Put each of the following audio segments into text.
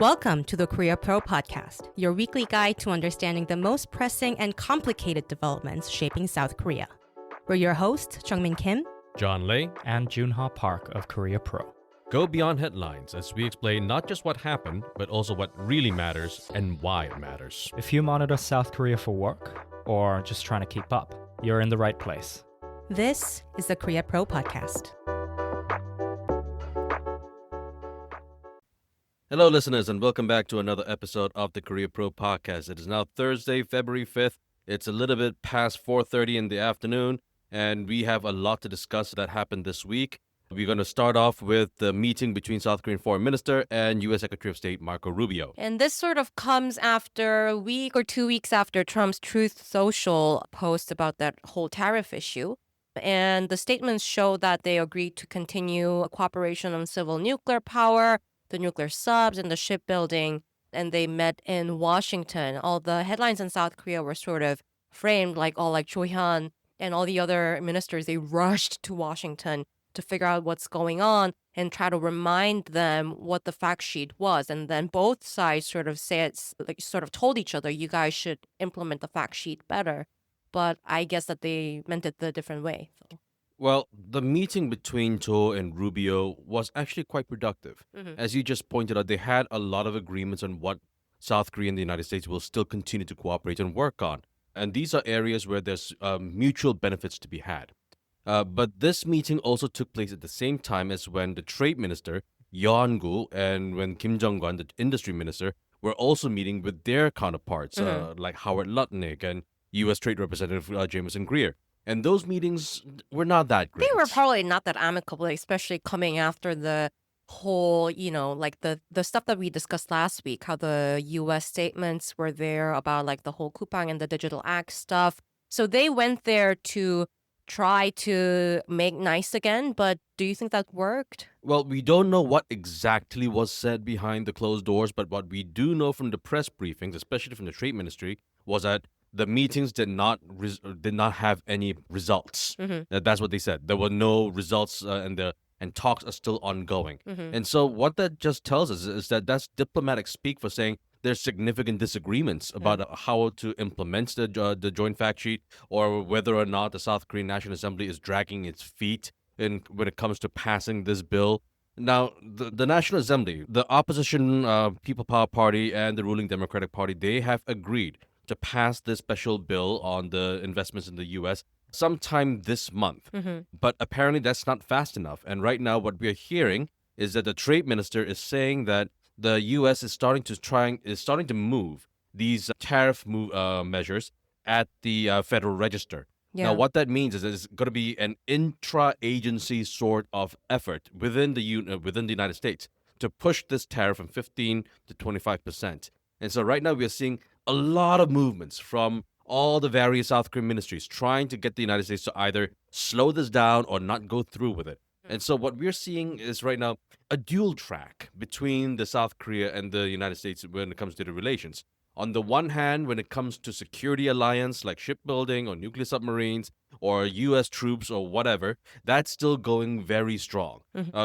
Welcome to the Korea Pro Podcast, your weekly guide to understanding the most pressing and complicated developments shaping South Korea. We're your hosts, Jungmin Kim, John Lei, and Junha Park of Korea Pro. Go beyond headlines as we explain not just what happened, but also what really matters and why it matters. If you monitor South Korea for work or just trying to keep up, you're in the right place. This is the Korea Pro Podcast. Hello, listeners, and welcome back to another episode of the Korea Pro Podcast. It is now Thursday, February 5th. It's a little bit past 4:30 in the afternoon, and we have a lot to discuss that happened this week. We're going to start off with the meeting between South Korean Foreign Minister and U.S. Secretary of State Marco Rubio. And this sort of comes after a week or 2 weeks after Trump's Truth Social post about that whole tariff issue. And the statements show that they agreed to continue cooperation on civil nuclear power, the nuclear subs, and the shipbuilding. And they met in Washington. All the headlines in South Korea were sort of framed like Hyun and all the other ministers, they rushed to Washington to figure out what's going on and try to remind them what the fact sheet was. And then both sides sort of told each other, you guys should implement the fact sheet better. But I guess that they meant it the different way. So. Well, the meeting between To and Rubio was actually quite productive. As you just pointed out, they had a lot of agreements on what South Korea and the United States will still continue to cooperate and work on. And these are areas where there's mutual benefits to be had. But this meeting also took place at the same time as when the trade minister, Hyun, and when Kim Jong-un, the industry minister, were also meeting with their counterparts, like Howard Lutnick and U.S. Trade Representative Jameson Greer. And those meetings were not that great. They were probably not that amicable, especially coming after the whole, like the stuff that we discussed last week, how the U.S. statements were there about like the whole Kupang and the Digital Act stuff. So they went there to try to make nice again, but do you think that worked? Well, we don't know what exactly was said behind the closed doors, but what we do know from the press briefings, especially from the Trade Ministry, was that the meetings did not have any results. That's what they said. There were no results, and talks are still ongoing. And so what that just tells us is that that's diplomatic speak for saying there's significant disagreements about how to implement the joint fact sheet, or whether or not the South Korean National Assembly is dragging its feet when it comes to passing this bill. Now, the National Assembly, the opposition People Power Party and the ruling Democratic Party, they have agreed to pass this special bill on the investments in the U.S. sometime this month. But apparently that's not fast enough. And right now what we're hearing is that the trade minister is saying that the U.S. is starting to move these tariff measures at the Federal Register. Yeah. Now, what that means is that it's going to be an intra-agency sort of effort within the United States to push this tariff from 15 to 25%. And so right now we are seeing a lot of movements from all the various South Korean ministries trying to get the United States to either slow this down or not go through with it. And so what we're seeing is right now a dual track between the South Korea and the United States when it comes to the relations. On the one hand, when it comes to security alliance like shipbuilding or nuclear submarines or U.S. troops or whatever, that's still going very strong.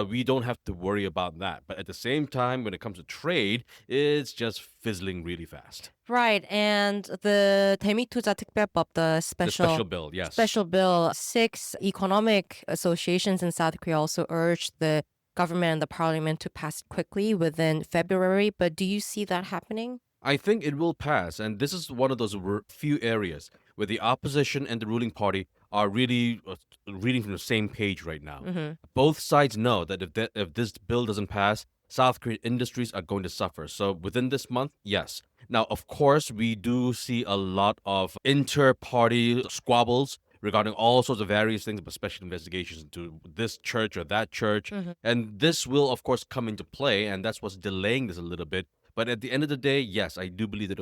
We don't have to worry about that. But at the same time, when it comes to trade, it's just fizzling really fast. Right. And the 대미투자 특별법, the special bill, yes. Special bill, 6 economic associations in South Korea also urged the government and the parliament to pass it quickly within February. But do you see that happening? I think it will pass, and this is one of those few areas where the opposition and the ruling party are really reading from the same page right now. Both sides know that if this bill doesn't pass, South Korean industries are going to suffer. So within this month, yes. Now, of course, we do see a lot of inter-party squabbles regarding all sorts of various things, but special investigations into this church or that church. And this will, of course, come into play, and that's what's delaying this a little bit. But at the end of the day, yes, I do believe that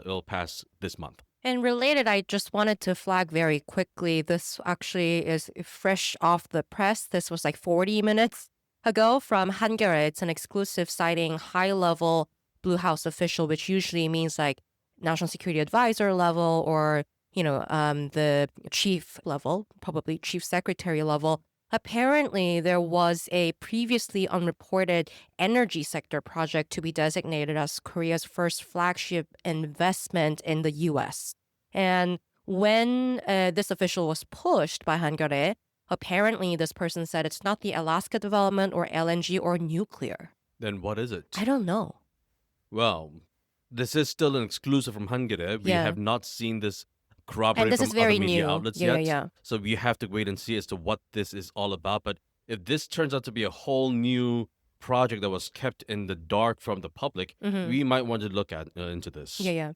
it'll pass this month. And related, I just wanted to flag very quickly, this actually is fresh off the press. This was like 40 minutes ago from Hangare. It's an exclusive citing high-level Blue House official, which usually means like national security advisor level or, the chief level, probably chief secretary level Apparently, there was a previously unreported energy sector project to be designated as Korea's first flagship investment in the U.S. And when this official was pushed by Hangare, apparently this person said it's not the Alaska development or LNG or nuclear. Then what is it? I don't know. Well, this is still an exclusive from Hangare. We Yeah. have not seen this And corroborated this from is very other media new. outlets Yeah, yet. yeah. So we have to wait and see as to what this is all about. But if this turns out to be a whole new project that was kept in the dark from the public, we might want to look at into this. Yeah, yeah.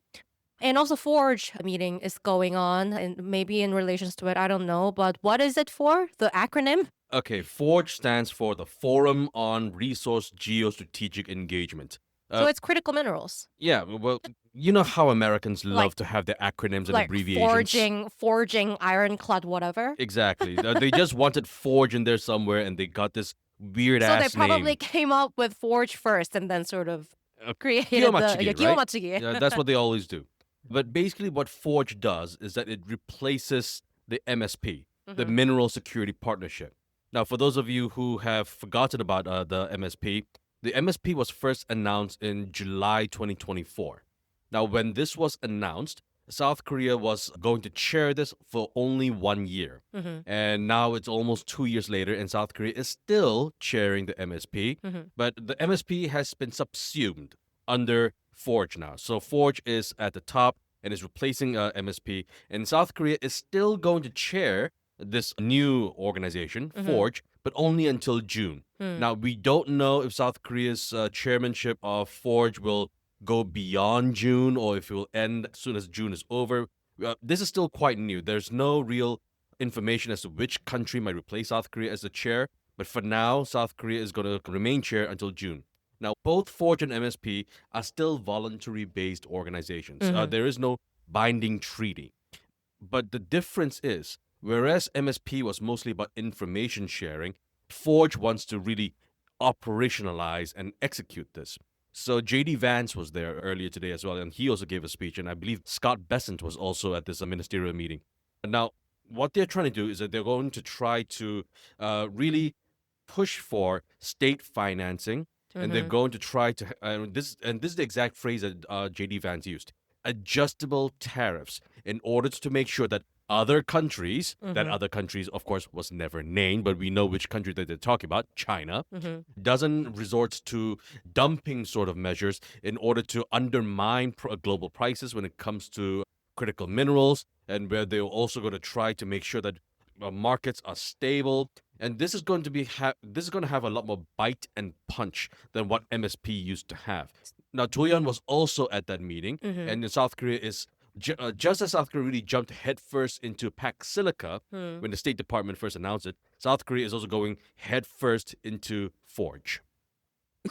And also Forge meeting is going on, and maybe in relations to it, I don't know. But what is it for? The acronym? Okay, FORGE stands for the Forum on Resource Geostrategic Engagement. So it's critical minerals. Yeah, well, you know how Americans love Like- to have their acronyms and Like abbreviations. forging, ironclad, whatever. Exactly. They just wanted Forge in there somewhere, and they got this weird So they ass probably name. came up with Forge first and then sort of created Kiyomatsuri, the right? Kiyomatsuri. Yeah, that's what they always do. But basically, what Forge does is that it replaces the MSP, the Mineral Security Partnership. Now, for those of you who have forgotten about the MSP was first announced in July 2024. Now, when this was announced, South Korea was going to chair this for only 1 year. And now it's almost 2 years later, and South Korea is still chairing the MSP. But the MSP has been subsumed under Forge now. So Forge is at the top and is replacing MSP. And South Korea is still going to chair this new organization, Forge, but only until June. Now, we don't know if South Korea's chairmanship of Forge will go beyond June or if it will end as soon as June is over. This is still quite new. There's no real information as to which country might replace South Korea as the chair. But for now, South Korea is going to remain chair until June. Now, both Forge and MSP are still voluntary-based organizations. There is no binding treaty. But the difference is, whereas MSP was mostly about information sharing, Forge wants to really operationalize and execute this. So J.D. Vance was there earlier today as well, and he also gave a speech, and I believe Scott Bessent was also at this ministerial meeting. Now, what they're trying to do is that they're going to try to really push for state financing, and they're going to try to this is the exact phrase that J.D. Vance used: adjustable tariffs, in order to make sure that other countries, that other countries, of course, was never named, but we know which country that they're talking about, China, doesn't resort to dumping sort of measures in order to undermine global prices when it comes to critical minerals, and where they're also going to try to make sure that markets are stable. And this is going to be this is going to have a lot more bite and punch than what MSP used to have. Now, Hyun was also at that meeting, and South Korea is just as South Korea really jumped headfirst into pack silica when the State Department first announced it, South Korea is also going headfirst into Forge.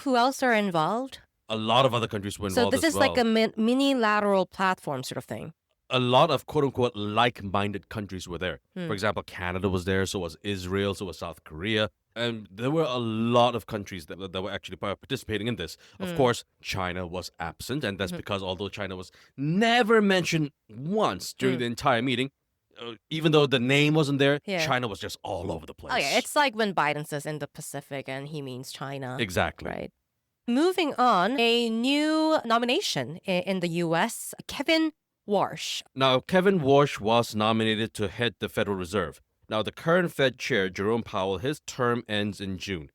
Who else are involved? A lot of other countries were involved So this as is well. like a mini-lateral platform sort of thing. A lot of quote-unquote like-minded countries were there. For example, Canada was there, so was Israel, so was South Korea. And there were a lot of countries that were actually participating in this. Of course, China was absent, and that's because although China was never mentioned once during the entire meeting, even though the name wasn't there, Yeah. China was just all over the place. Oh yeah, it's like when Biden says Indo-Pacific and he means China. Exactly. Right. Moving on, a new nomination in the U.S., Kevin Warsh. Now, Kevin Warsh was nominated to head the Federal Reserve. Now, the current Fed chair, Jerome Powell, his term ends in June.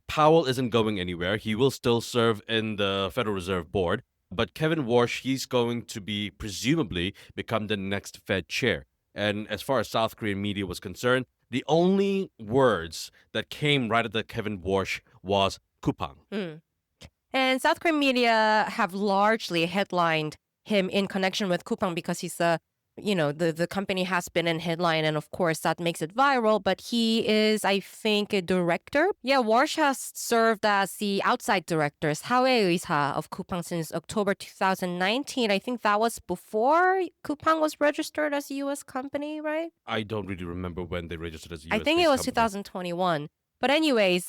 Powell isn't going anywhere. He will still serve in the Federal Reserve Board. But Kevin Warsh, he's going to be presumably become the next Fed chair. And as far as South Korean media was concerned, the only words that came right at the Kevin Warsh was kupang. And South Korean media have largely headlined him in connection with Coupang because he's the company has been in headline, and of course that makes it viral, but he is, I think, a director. Yeah, Warsh has served as the outside director, 사회의사 of Coupang since October 2019. I think that was before Coupang was registered as a U.S. company, right? I don't really remember when they registered as a U.S. I think it was company. 2021. But anyways,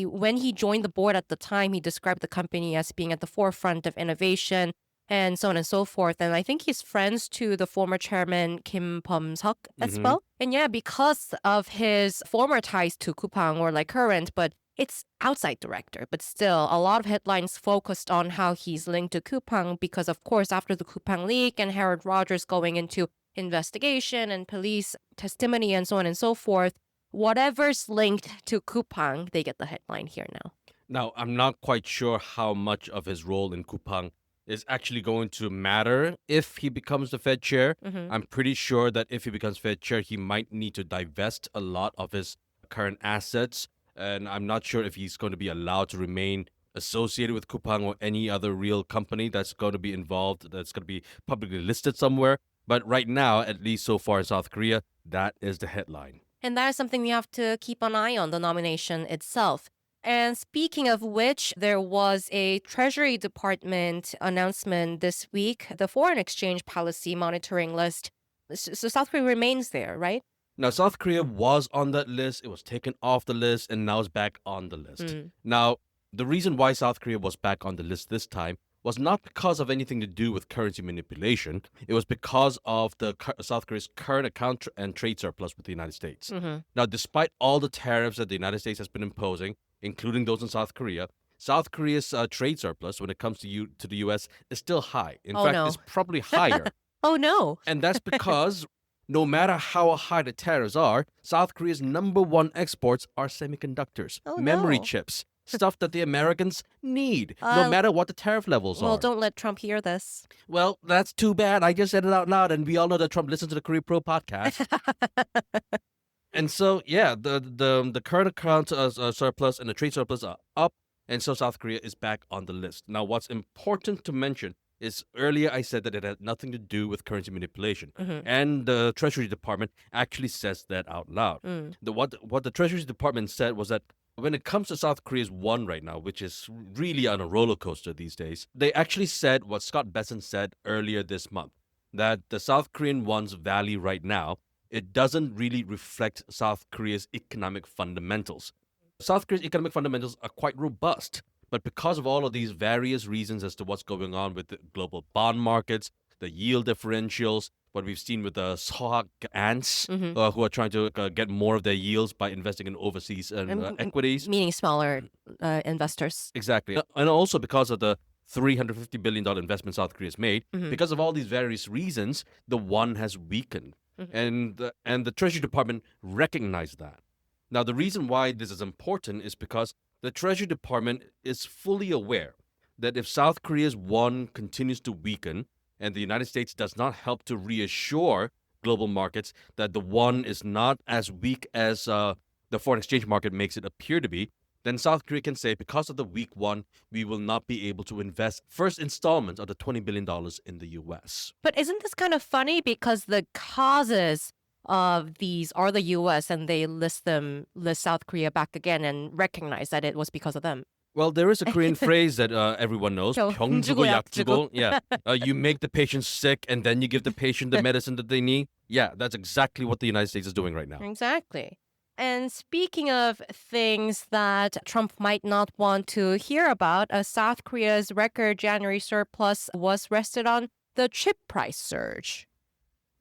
when he joined the board at the time, he described the company as being at the forefront of innovation, and so on and so forth. And I think he's friends to the former chairman Kim Bum-seok as well. And yeah, because of his former ties to Kupang, or like current, but it's outside director. But still, a lot of headlines focused on how he's linked to Kupang because, of course, after the Kupang leak and Harold Rogers going into investigation and police testimony and so on and so forth, whatever's linked to Kupang, they get the headline here now. Now, I'm not quite sure how much of his role in Kupang is actually going to matter if he becomes the Fed chair. I'm pretty sure that if he becomes Fed chair, he might need to divest a lot of his current assets. And I'm not sure if he's going to be allowed to remain associated with Kupang or any other real company that's going to be involved, that's going to be publicly listed somewhere. But right now, at least so far in South Korea, that is the headline. And that is something we have to keep an eye on, the nomination itself. And speaking of which, there was a Treasury Department announcement this week, the foreign exchange policy monitoring list. So South Korea remains there, right? Now, South Korea was on that list, it was taken off the list, and now it's back on the list. Now, the reason why South Korea was back on the list this time was not because of anything to do with currency manipulation. It was because of the South Korea's current account and trade surplus with the United States. Now, despite all the tariffs that the United States has been imposing, including those in South Korea's trade surplus when it comes to the U.S. is still high. In fact, it's probably higher. Oh, no. And that's because no matter how high the tariffs are, South Korea's number one exports are semiconductors, memory chips, stuff that the Americans need, no matter what the tariff levels are. Well, don't let Trump hear this. Well, that's too bad. I just said it out loud, and we all know that Trump listens to the Korea Pro podcast. And so, yeah, the current account surplus and the trade surplus are up, and so South Korea is back on the list. Now, what's important to mention is earlier I said that it had nothing to do with currency manipulation, and the Treasury Department actually says that out loud. What the Treasury Department said was that when it comes to South Korea's won right now, which is really on a roller coaster these days, they actually said what Scott Bessent said earlier this month, that the South Korean won's value right now, it doesn't really reflect South Korea's economic fundamentals. South Korea's economic fundamentals are quite robust, but because of all of these various reasons as to what's going on with the global bond markets, the yield differentials, what we've seen with the Sohak ants who are trying to get more of their yields by investing in overseas equities. Meaning smaller investors. Exactly. And also because of the $350 billion investment South Korea has made, because of all these various reasons, the won has weakened. And the Treasury Department recognized that. Now, the reason why this is important is because the Treasury Department is fully aware that if South Korea's won continues to weaken and the United States does not help to reassure global markets that the won is not as weak as the foreign exchange market makes it appear to be, then South Korea can say, because of the weak won, we will not be able to invest first installments of the $20 billion in the U.S. But isn't this kind of funny because the causes of these are the U.S. and they list South Korea back again and recognize that it was because of them? Well, there is a Korean phrase that everyone knows. 병 주고 약 주고. Yeah. You make the patient sick and then you give the patient the medicine that they need. Yeah, that's exactly what the United States is doing right now. Exactly. And speaking of things that Trump might not want to hear about, South Korea's record January surplus was rested on the chip price surge.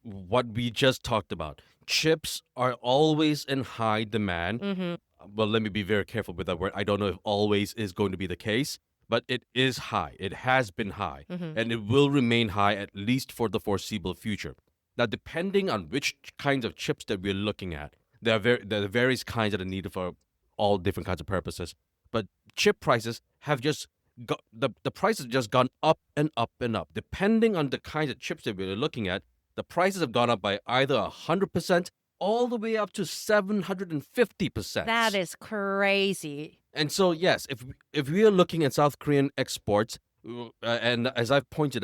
What we just talked about. Chips are always in high demand. Well, let me be very careful with that word. I don't know if always is going to be the case, but it is high. It has been high, and it will remain high at least for the foreseeable future. Now, depending on which kinds of chips that we're looking at, there are various kinds that are needed for all different kinds of purposes. But chip prices have just the price has just gone up and up and up. Depending on the kinds of chips that we're looking at, the prices have gone up by either 100% all the way up to 750%. That is crazy. And so, yes, if we are looking at South Korean exports, and as I've pointed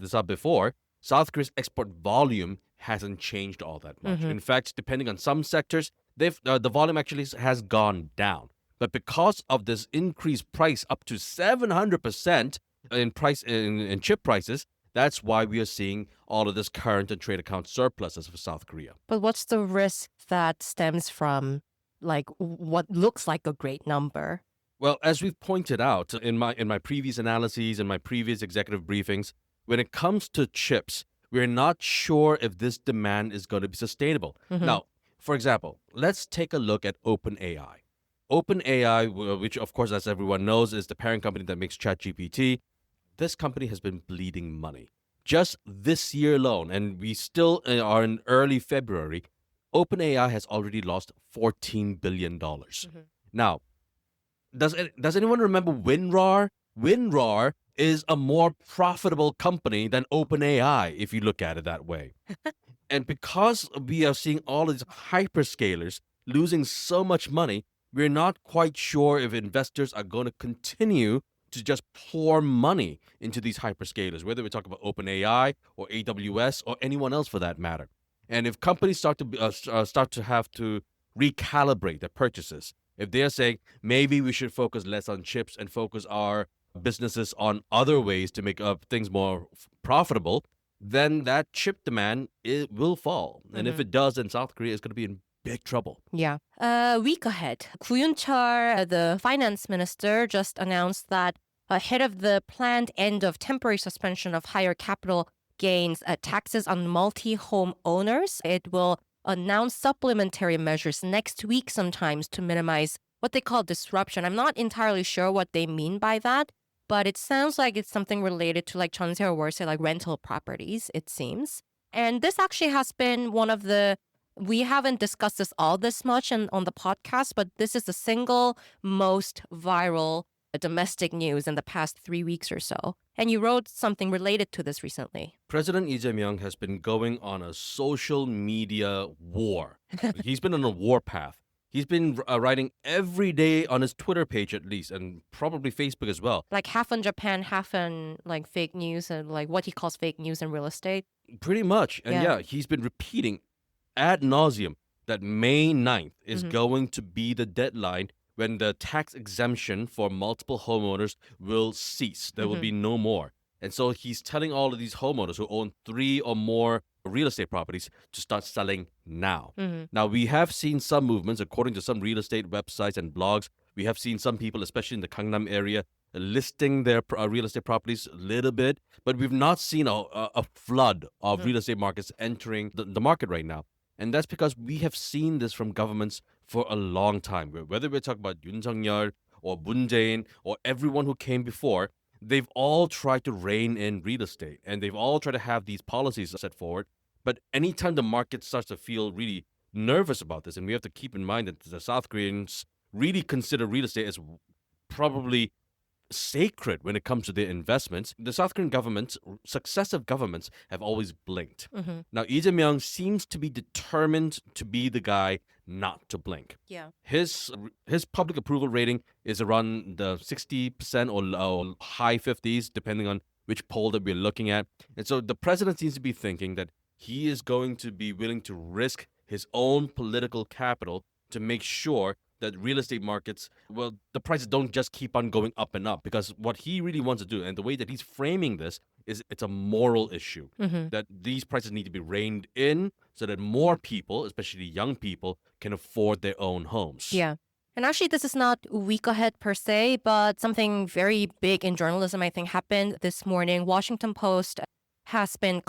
this out before, South Korea's export volume hasn't changed all that much. In fact, depending on some sectors, the volume actually has gone down. But because of this increased price up to 700% in chip prices, that's why we are seeing all of this current and trade account surpluses for South Korea. But what's the risk that stems from like what looks like a great number? Well, as we've pointed out in my previous analyses and my previous executive briefings, when it comes to chips, we're not sure if this demand is going to be sustainable. Now, for example, let's take a look at OpenAI. OpenAI, which of course, as everyone knows, is the parent company that makes ChatGPT. This company has been bleeding money. Just this year alone, and we still are in early February, OpenAI has already lost $14 billion. Now, does anyone remember WinRAR? WinRAR is a more profitable company than OpenAI, if you look at it that way. And because we are seeing all of these hyperscalers losing so much money, we're not quite sure if investors are going to continue to just pour money into these hyperscalers, whether we talk about OpenAI or AWS or anyone else for that matter. And if companies start to have to recalibrate their purchases, if they're saying maybe we should focus less on chips and focus our businesses on other ways to make things more profitable, then that chip demand will fall. And if it does, then South Korea is going to be in big trouble. Yeah. A week ahead, Hyun, the finance minister, just announced that ahead of the planned end of temporary suspension of higher capital gains taxes on multi-home owners, it will announce supplementary measures next week sometimes to minimize what they call disruption. I'm not entirely sure what they mean by that, but it sounds like it's something related to like 전세 or 월세, like rental properties, it seems. And this actually has been one of the, we haven't discussed this all this much on the podcast, but this is the single most viral domestic news in the past 3 weeks or so. And you wrote something related to this recently. President Lee Jae-myung has been going on a social media war. He's been on a war path. He's been writing every day on his Twitter page at least, and probably Facebook as well. Like half on Japan, half on like fake news and like what he calls fake news in real estate. Pretty much. And yeah, he's been repeating ad nauseum that May 9th is going to be the deadline when the tax exemption for multiple homeowners will cease. There will be no more. And so he's telling all of these homeowners who own 3 or more real estate properties to start selling now. Now, we have seen some movements, according to some real estate websites and blogs. We have seen some people, especially in the Gangnam area, listing their real estate properties a little bit. But we've not seen a flood of real estate markets entering the market right now. And that's because we have seen this from governments for a long time. Whether we're talking about Yoon Suk-yeol or Moon Jae-in or everyone who came before, they've all tried to rein in real estate and they've all tried to have these policies set forward. But anytime the market starts to feel really nervous about this, and we have to keep in mind that the South Koreans really consider real estate as probably sacred when it comes to their investments, the South Korean governments, successive governments, have always blinked. Now, Lee Jae-myung seems to be determined to be the guy not to blink. Yeah. His public approval rating is around the 60% or high 50s, depending on which poll that we're looking at. And so the president seems to be thinking that he is going to be willing to risk his own political capital to make sure that real estate markets, well, the prices don't just keep on going up and up, because what he really wants to do, and the way that he's framing this, is it's a moral issue, that these prices need to be reined in so that more people, especially young people, can afford their own homes. Yeah. And actually, this is not a week ahead per se, but something very big in journalism, I think, happened this morning. Washington Post has been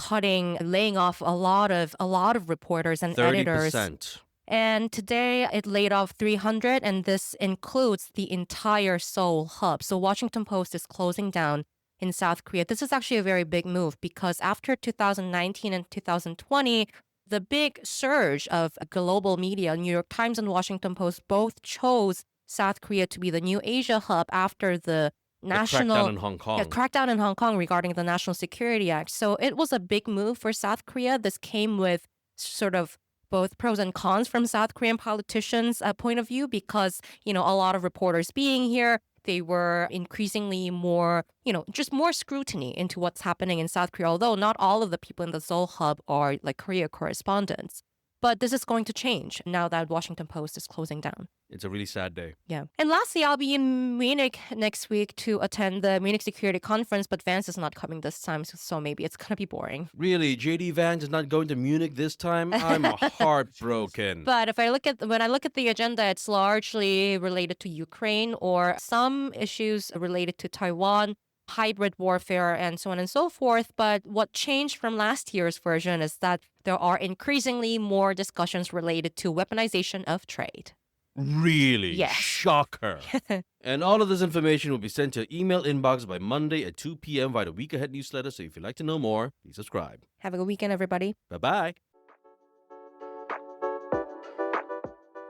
laying off a lot of reporters and 30%. editors. And today it laid off 300, and this includes the entire Seoul hub. So Washington Post is closing down in South Korea. This is actually a very big move because after 2019 and 2020, the big surge of global media, New York Times and Washington Post both chose South Korea to be the new Asia hub after the crackdown in Hong Kong. Crackdown in Hong Kong regarding the National Security Act. So it was a big move for South Korea. This came with sort of both pros and cons from South Korean politicians' point of view, because, a lot of reporters being here, they were increasingly more, just more scrutiny into what's happening in South Korea, although not all of the people in the Seoul hub are like Korea correspondents. But this is going to change now that Washington Post is closing down. It's a really sad day. Yeah. And lastly, I'll be in Munich next week to attend the Munich Security Conference, but Vance is not coming this time, so maybe it's going to be boring. Really? JD Vance is not going to Munich this time? I'm heartbroken. But when I look at the agenda, it's largely related to Ukraine or some issues related to Taiwan. hybrid warfare and so on and so forth. But what changed from last year's version is that there are increasingly more discussions related to weaponization of trade. Really? Yes. Shocker. And all of this information will be sent to your email inbox by Monday at 2 p.m. via the Week Ahead newsletter. So if you'd like to know more, please subscribe. Have a good weekend, everybody. Bye-bye.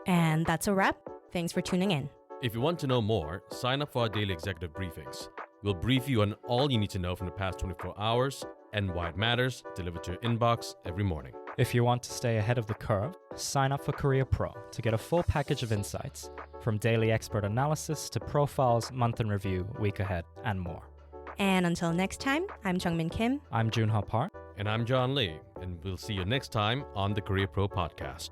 And that's a wrap. Thanks for tuning in. If you want to know more, sign up for our daily executive briefings. We'll brief you on all you need to know from the past 24 hours and why it matters, delivered to your inbox every morning. If you want to stay ahead of the curve, sign up for Korea Pro to get a full package of insights, from daily expert analysis to profiles, month in review, week ahead, and more. And until next time, I'm Jungmin Kim. I'm Junho Park. And I'm John Lee, and we'll see you next time on the Korea Pro Podcast.